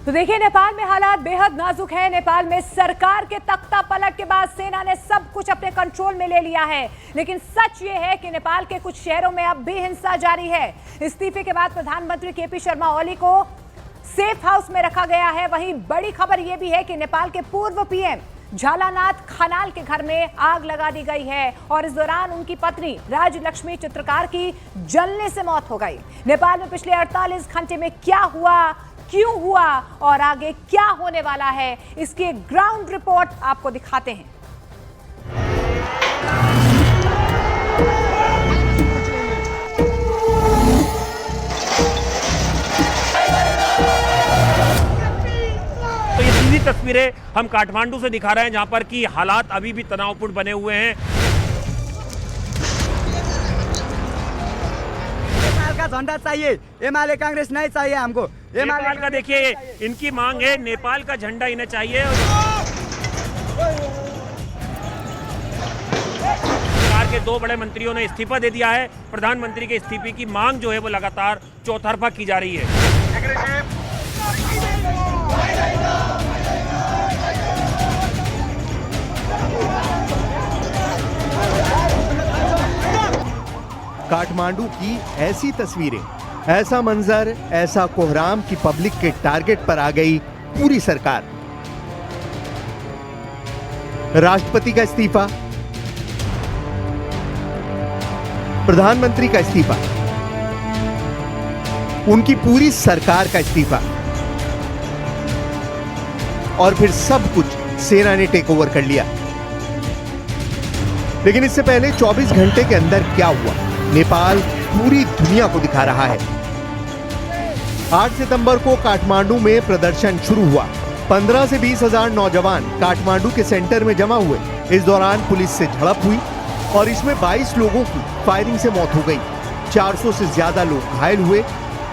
तो देखिए, नेपाल में हालात बेहद नाजुक है। नेपाल में सरकार के तख्ता पलट के बाद सेना ने सब कुछ अपने कंट्रोल में ले लिया है, लेकिन सच ये है कि नेपाल के कुछ शहरों में अब भी हिंसा जारी है। इस्तीफे के बाद प्रधानमंत्री केपी शर्मा ओली को सेफ हाउस में रखा गया है। वहीं बड़ी खबर यह भी है कि नेपाल के पूर्व पीएम झालानाथ खनाल के घर में आग लगा दी गई है और इस दौरान उनकी पत्नी राजलक्ष्मी चित्रकार की जलने से मौत हो गई। नेपाल में पिछले 48 घंटे में क्या हुआ, क्यों हुआ और आगे क्या होने वाला है, इसकी ग्राउंड रिपोर्ट आपको दिखाते हैं। तो ये सीधी तस्वीरें हम काठमांडू से दिखा रहे हैं, जहां पर कि हालात अभी भी तनावपूर्ण बने हुए हैं। नेपाल का झंडा चाहिए, एमाले कांग्रेस नहीं चाहिए हमको। नेपाल का देखिए, इनकी मांग है नेपाल का झंडा इन्हें चाहिए। सरकार के 2 बड़े मंत्रियों ने इस्तीफा दे दिया है। प्रधानमंत्री के इस्तीफे की मांग जो है वो लगातार चौतरफा की जा रही है। काठमांडू की ऐसी तस्वीरें, ऐसा मंजर, ऐसा कोहराम कि पब्लिक के टारगेट पर आ गई पूरी सरकार। राष्ट्रपति का इस्तीफा, प्रधानमंत्री का इस्तीफा, उनकी पूरी सरकार का इस्तीफा और फिर सब कुछ सेना ने टेक ओवर कर लिया। लेकिन इससे पहले 24 घंटे के अंदर क्या हुआ, नेपाल पूरी दुनिया को दिखा रहा है। 8 सितंबर को काठमांडू में प्रदर्शन शुरू हुआ। 15 से 20 हजार नौजवान काठमांडू के सेंटर में जमा हुए। इस दौरान पुलिस से झड़प हुई और इसमें 22 लोगों की फायरिंग से मौत हो गई। 400 से ज्यादा लोग घायल हुए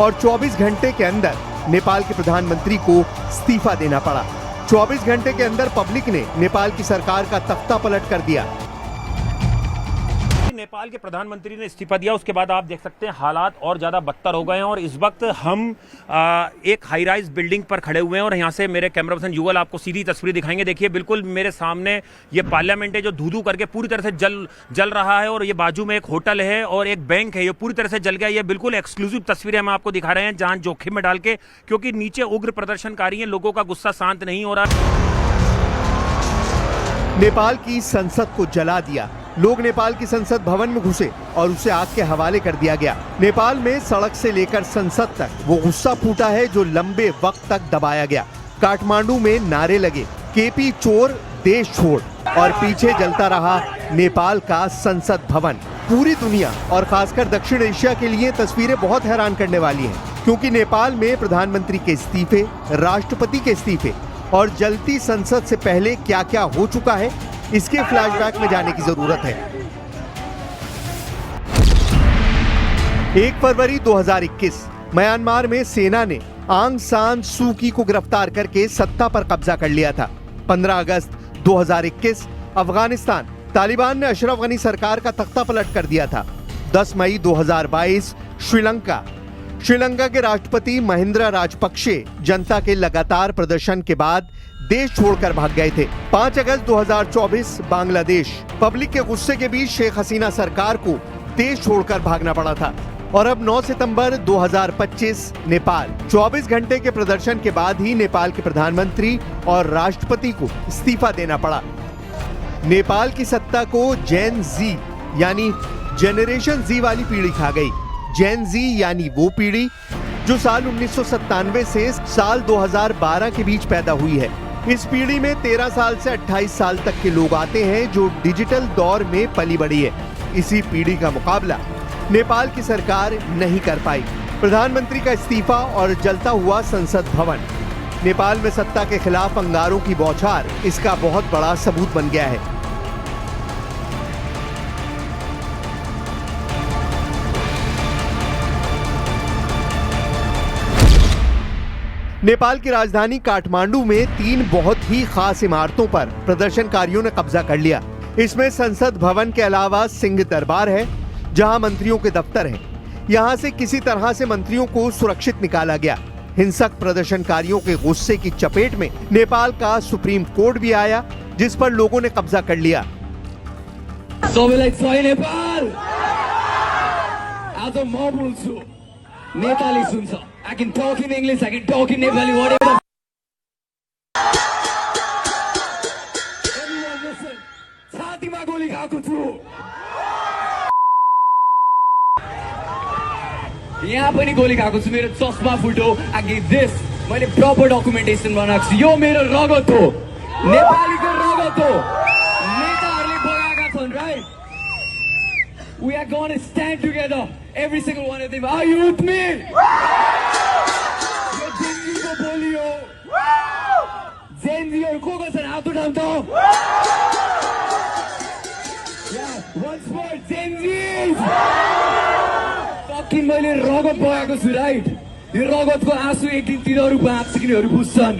और 24 घंटे के अंदर नेपाल के प्रधानमंत्री को इस्तीफा देना पड़ा। 24 घंटे के अंदर पब्लिक ने नेपाल की सरकार का तख्ता पलट कर दिया। नेपाल के प्रधानमंत्री ने इस्तीफा दिया, उसके बाद आप देख सकते हैं हालात और ज्यादा बदतर हो गए हैं। और इस वक्त हम एक हाई राइज बिल्डिंग पर खड़े हुए हैं और यहाँ से मेरे कैमरा पर्सन युगल आपको सीधी तस्वीर दिखाएंगे। देखिए, बिल्कुल मेरे सामने ये पार्लियामेंट है जो धू-धू करके पूरी तरह से जल रहा है और ये बाजू में एक होटल है और एक बैंक है, ये पूरी तरह से जल गया। ये बिल्कुल एक्सक्लूसिव तस्वीरें हम आपको दिखा रहे हैं जान जोखिम में डाल के, क्योंकि नीचे उग्र प्रदर्शनकारी हैं, लोगों का गुस्सा शांत नहीं हो रहा। नेपाल की संसद को जला दिया। लोग नेपाल की संसद भवन में घुसे और उसे आग के हवाले कर दिया गया। नेपाल में सड़क से लेकर संसद तक वो गुस्सा फूटा है जो लंबे वक्त तक दबाया गया। काठमांडू में नारे लगे, केपी चोर देश छोड़, और पीछे जलता रहा नेपाल का संसद भवन। पूरी दुनिया और खासकर दक्षिण एशिया के लिए तस्वीरें बहुत हैरान करने वाली हैं, क्योंकि नेपाल में प्रधानमंत्री के इस्तीफे, राष्ट्रपति के इस्तीफे और जलती संसद से पहले क्या क्या हो चुका है, इसके फ्लैशबैक में जाने की जरूरत है। 1 फरवरी 2021 म्यांमार में सेना ने आंग सान सू की को गिरफ्तार करके सत्ता पर कब्जा कर लिया था। 15 अगस्त 2021 अफगानिस्तान, तालिबान ने अशरफ गनी सरकार का तख्ता पलट कर दिया था। 10 मई 2022 श्रीलंका के राष्ट्रपति महिंद्रा राजपक्षे जनता के लगातार प्रदर्शन के बाद देश छोड़कर भाग गए थे। 5 अगस्त 2024 बांग्लादेश, पब्लिक के गुस्से के बीच शेख हसीना सरकार को देश छोड़कर भागना पड़ा था। और अब 9 सितंबर 2025 नेपाल, 24 घंटे के प्रदर्शन के बाद ही नेपाल के प्रधानमंत्री और राष्ट्रपति को इस्तीफा देना पड़ा। नेपाल की सत्ता को जेन जी यानी जेनरेशन जी वाली पीढ़ी खा गई। जेन जी यानी वो पीढ़ी जो साल 1997 से साल 2012 के बीच पैदा हुई है। इस पीढ़ी में 13 साल से 28 साल तक के लोग आते हैं जो डिजिटल दौर में पली बढ़ी है। इसी पीढ़ी का मुकाबला नेपाल की सरकार नहीं कर पाई। प्रधानमंत्री का इस्तीफा और जलता हुआ संसद भवन, नेपाल में सत्ता के खिलाफ अंगारों की बौछार इसका बहुत बड़ा सबूत बन गया है। नेपाल की राजधानी काठमांडू में 3 बहुत ही खास इमारतों पर प्रदर्शनकारियों ने कब्जा कर लिया। इसमें संसद भवन के अलावा सिंह दरबार है, जहां मंत्रियों के दफ्तर हैं। यहां से किसी तरह से मंत्रियों को सुरक्षित निकाला गया। हिंसक प्रदर्शनकारियों के गुस्से की चपेट में नेपाल का सुप्रीम कोर्ट भी आया, जिस पर लोगों ने कब्जा कर लिया। सबैलाई जय नेपाल। आज म बोल्छु, Nepali सुन्छ। I can talk in English, I can talk in Nepali, whatever. Everyone listen. छातीमा गोली खाएको छु। यहाँ पनि गोली खाएको छु, मेरो चस्मा फुट्यो। I give this. मैले प्रपर डकुमेन्टेसन बनाएको छु। यो मेरो रगत हो, नेपालीको रगत हो। नेताहरूले बगाएका छन्, right? We are going to stand together, every single one of them. Are you with me? यो जेनजीको बोली हो। जेनजीहरू को को छन् हात उठाउँ त। Yeah, once more, Gen Zs. Fucking मैले रगत बगाएको छु, राइट? यो रगतको आँसु एक दिन तिनीहरू बाँच्छ, तिनीहरू बुझ्छन्।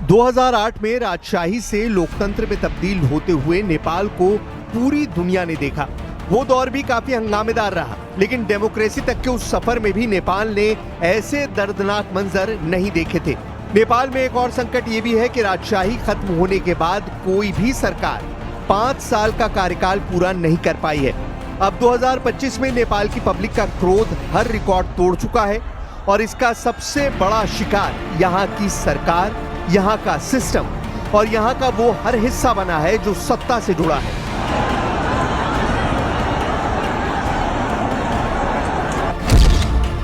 2008 में राजशाही से लोकतंत्र में तब्दील होते हुए नेपाल को पूरी दुनिया ने देखा। वो दौर भी काफी हंगामेदार रहा, लेकिन डेमोक्रेसी तक के उस सफर में भी नेपाल ने ऐसे दर्दनाक मंजर नहीं देखे थे। नेपाल में एक और संकट ये भी है कि राजशाही खत्म होने के बाद कोई भी सरकार 5 साल का कार्यकाल पूरा नहीं कर पाई है। अब 2025 में नेपाल की पब्लिक का क्रोध हर रिकॉर्ड तोड़ चुका है और इसका सबसे बड़ा शिकार यहाँ की सरकार, यहाँ का सिस्टम और यहाँ का वो हर हिस्सा बना है जो सत्ता से जुड़ा है।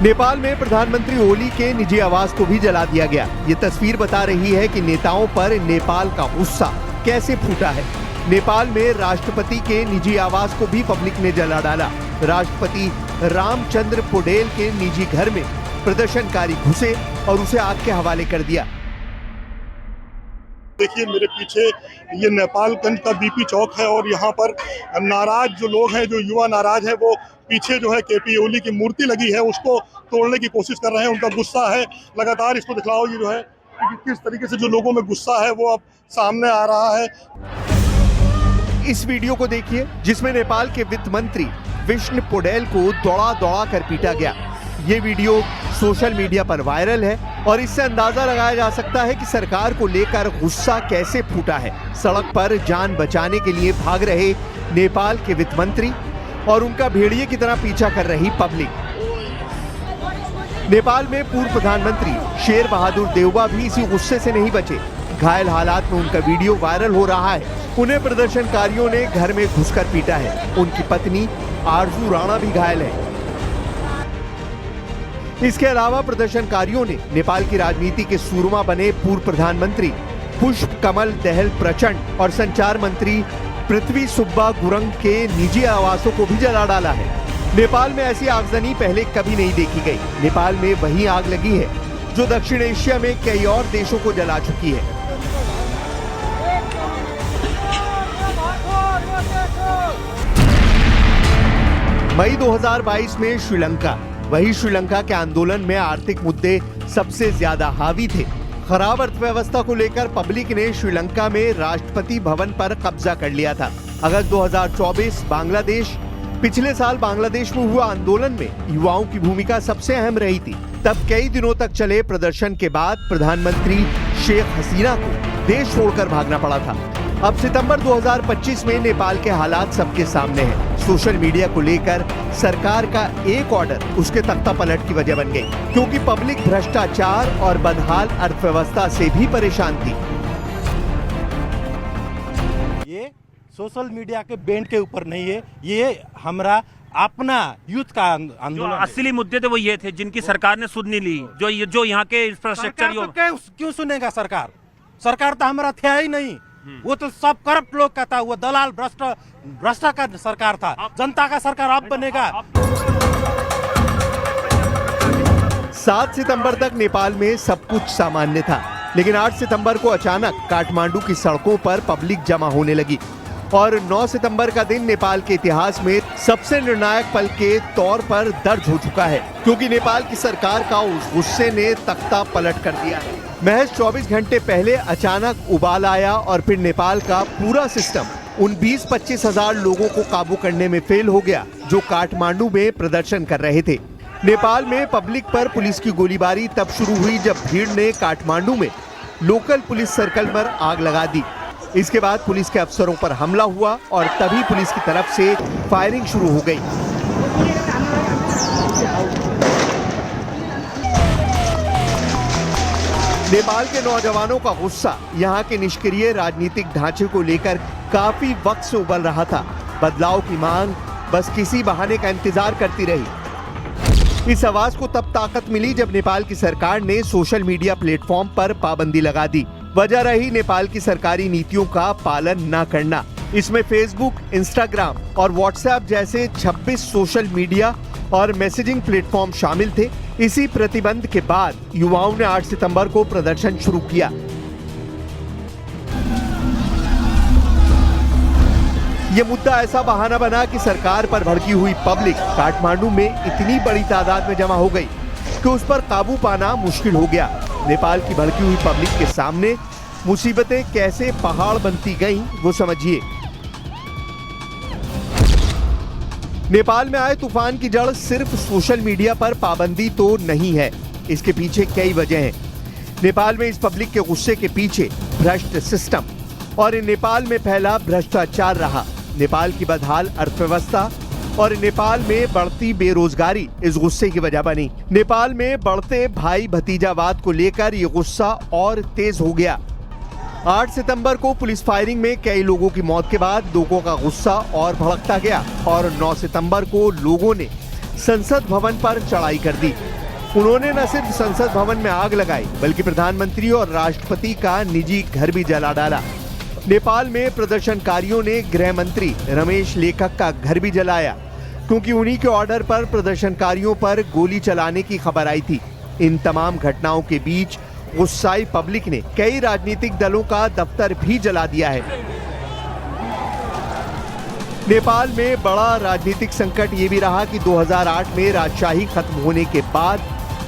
नेपाल में प्रधानमंत्री ओली के निजी आवास को भी जला दिया गया। ये तस्वीर बता रही है कि नेताओं पर नेपाल का गुस्सा कैसे फूटा है। नेपाल में राष्ट्रपति के निजी आवास को भी पब्लिक ने जला डाला। राष्ट्रपति रामचंद्र पौडेल के निजी घर में प्रदर्शनकारी घुसे और उसे आग के हवाले कर दिया। देखिए मेरे पीछे ये नेपालगंज का बीपी चौक है और यहाँ पर नाराज जो लोग हैं, जो युवा नाराज हैं, वो पीछे जो है केपी ओली की मूर्ति लगी है उसको तोड़ने की कोशिश कर रहे हैं। उनका गुस्सा है लगातार, इसको दिखलाओ ये जो है किस तरीके से जो लोगों में गुस्सा है वो अब सामने आ रहा है। इस वीडियो को देखिए जिसमें नेपाल के वित्त मंत्री विष्णु पौडेल को दौड़ा दौड़ा कर पीटा गया। ये वीडियो सोशल मीडिया पर वायरल है और इससे अंदाजा लगाया जा सकता है कि सरकार को लेकर गुस्सा कैसे फूटा है। सड़क पर जान बचाने के लिए भाग रहे नेपाल के वित्त मंत्री और उनका भेड़िए की तरह पीछा कर रही पब्लिक। नेपाल में पूर्व प्रधानमंत्री शेर बहादुर देउबा भी इसी गुस्से से नहीं बचे। घायल हालात में उनका वीडियो वायरल हो रहा है। उन्हें प्रदर्शनकारियों ने घर में घुसकर पीटा है। उनकी पत्नी आरजू राणा भी घायल है। इसके अलावा प्रदर्शनकारियों ने नेपाल की राजनीति के सूरमा बने पूर्व प्रधानमंत्री पुष्प कमल दहल प्रचंड और संचार मंत्री पृथ्वी सुब्बा गुरंग के निजी आवासों को भी जला डाला है। नेपाल में ऐसी आगजनी पहले कभी नहीं देखी गई। नेपाल में वही आग लगी है जो दक्षिण एशिया में कई और देशों को जला चुकी है। मई 2022 में श्रीलंका, वही श्रीलंका के आंदोलन में आर्थिक मुद्दे सबसे ज्यादा हावी थे। खराब अर्थव्यवस्था को लेकर पब्लिक ने श्रीलंका में राष्ट्रपति भवन पर कब्जा कर लिया था। अगस्त 2024 बांग्लादेश, पिछले साल बांग्लादेश में हुआ आंदोलन में युवाओं की भूमिका सबसे अहम रही थी। तब कई दिनों तक चले प्रदर्शन के बाद प्रधानमंत्री शेख हसीना को देश छोड़कर भागना पड़ा था। अब सितंबर 2025 में नेपाल के हालात सबके सामने हैं। सोशल मीडिया को लेकर सरकार का एक ऑर्डर उसके तख्ता पलट की वजह बन गई, क्योंकि पब्लिक भ्रष्टाचार और बदहाल अर्थव्यवस्था से भी परेशान थी। ये सोशल मीडिया के बैंड के ऊपर नहीं है, ये हमारा अपना यूथ का आंदोलन। असली मुद्दे थे वो ये थे जिनकी सरकार ने सुध नहीं ली। जो यहाँ के इंफ्रास्ट्रक्चर क्यों सुनेगा सरकार? सरकार तो हमारा था ही नहीं, वो तो सब करप्ट लोग का था, वो दलाल भ्रष्टा का सरकार था। जनता का सरकार अब बनेगा। 7 सितंबर तक नेपाल में सब कुछ सामान्य था, लेकिन 8 सितंबर को अचानक काठमांडू की सड़कों पर पब्लिक जमा होने लगी और 9 सितंबर का दिन नेपाल के इतिहास में सबसे निर्णायक पल के तौर पर दर्ज हो चुका है, क्योंकि नेपाल की सरकार का उस गुस्से ने तख्ता पलट कर दिया है। महज 24 घंटे पहले अचानक उबाल आया और फिर नेपाल का पूरा सिस्टम उन 20-25 हजार लोगों को काबू करने में फेल हो गया जो काठमांडू में प्रदर्शन कर रहे थे। नेपाल में पब्लिक पर पुलिस की गोलीबारी तब शुरू हुई जब भीड़ ने काठमांडू में लोकल पुलिस सर्कल पर आग लगा दी। इसके बाद पुलिस के अफसरों पर हमला हुआ और तभी पुलिस की तरफ से फायरिंग शुरू हो गई। नेपाल के नौजवानों का गुस्सा यहाँ के निष्क्रिय राजनीतिक ढांचे को लेकर काफी वक्त से उबल रहा था। बदलाव की मांग बस किसी बहाने का इंतजार करती रही। इस आवाज को तब ताकत मिली जब नेपाल की सरकार ने सोशल मीडिया प्लेटफॉर्म पर पाबंदी लगा दी। वजह रही नेपाल की सरकारी नीतियों का पालन न करना। इसमें फेसबुक, इंस्टाग्राम और व्हाट्सएप जैसे 26 सोशल मीडिया और मैसेजिंग प्लेटफॉर्म शामिल थे। इसी प्रतिबंध के बाद युवाओं ने 8 सितंबर को प्रदर्शन शुरू किया। ये मुद्दा ऐसा बहाना बना कि सरकार पर भड़की हुई पब्लिक काठमांडू में इतनी बड़ी तादाद में जमा हो गई कि उस पर काबू पाना मुश्किल हो गया। नेपाल की भड़की हुई पब्लिक के सामने मुसीबतें कैसे पहाड़ बनती गईं, वो समझिए। नेपाल में आए तूफान की जड़ सिर्फ सोशल मीडिया पर पाबंदी तो नहीं है, इसके पीछे कई वजह हैं। नेपाल में इस पब्लिक के गुस्से के पीछे भ्रष्ट सिस्टम और नेपाल में फैला भ्रष्टाचार रहा। नेपाल की बदहाल अर्थव्यवस्था और नेपाल में बढ़ती बेरोजगारी इस गुस्से की वजह बनी। नेपाल में बढ़ते भाई भतीजावाद को लेकर ये गुस्सा और तेज हो गया। 8 सितंबर को पुलिस फायरिंग में कई लोगों की मौत के बाद लोगों का गुस्सा और भड़कता गया और 9 सितंबर को लोगों ने संसद भवन पर चढ़ाई कर दी। उन्होंने न सिर्फ संसद भवन में आग लगाई बल्कि प्रधानमंत्री और राष्ट्रपति का निजी घर भी जला डाला। नेपाल में प्रदर्शनकारियों ने गृह मंत्री रमेश लेखक का घर भी जलाया क्योंकि उन्हीं के ऑर्डर पर प्रदर्शनकारियों पर गोली चलाने की खबर आई थी। इन तमाम घटनाओं के बीच गुस्साई पब्लिक ने कई राजनीतिक दलों का दफ्तर भी जला दिया है। नेपाल में बड़ा राजनीतिक संकट ये भी रहा कि 2008 में राजशाही खत्म होने के बाद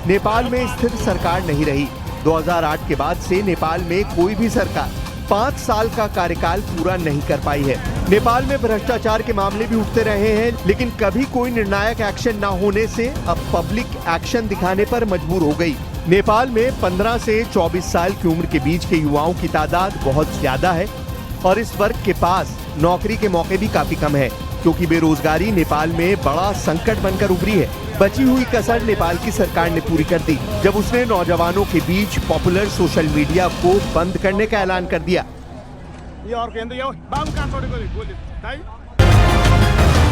नेपाल में स्थिर सरकार नहीं रही। 2008 के बाद से नेपाल में कोई भी सरकार 5 साल का कार्यकाल पूरा नहीं कर पाई है। नेपाल में भ्रष्टाचार के मामले भी उठते रहे हैं, लेकिन कभी कोई निर्णायक एक्शन न होने से अब पब्लिक एक्शन दिखाने पर मजबूर हो गई। नेपाल में 15 से 24 साल की उम्र के बीच के युवाओं की तादाद बहुत ज्यादा है और इस वर्ग के पास नौकरी के मौके भी काफी कम है क्योंकि बेरोजगारी नेपाल में बड़ा संकट बनकर उभरी है। बची हुई कसर नेपाल की सरकार ने पूरी कर दी जब उसने नौजवानों के बीच पॉपुलर सोशल मीडिया को बंद करने का ऐलान कर दिया।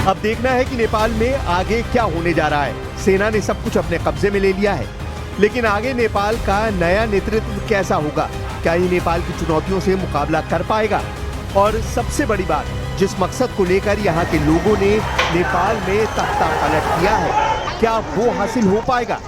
अब देखना है कि नेपाल में आगे क्या होने जा रहा है। सेना ने सब कुछ अपने कब्जे में ले लिया है, लेकिन आगे नेपाल का नया नेतृत्व कैसा होगा? क्या ये नेपाल की चुनौतियों से मुकाबला कर पाएगा? और सबसे बड़ी बात, जिस मकसद को लेकर यहाँ के लोगों ने नेपाल में तख्ता पलट किया है, क्या वो हासिल हो पाएगा?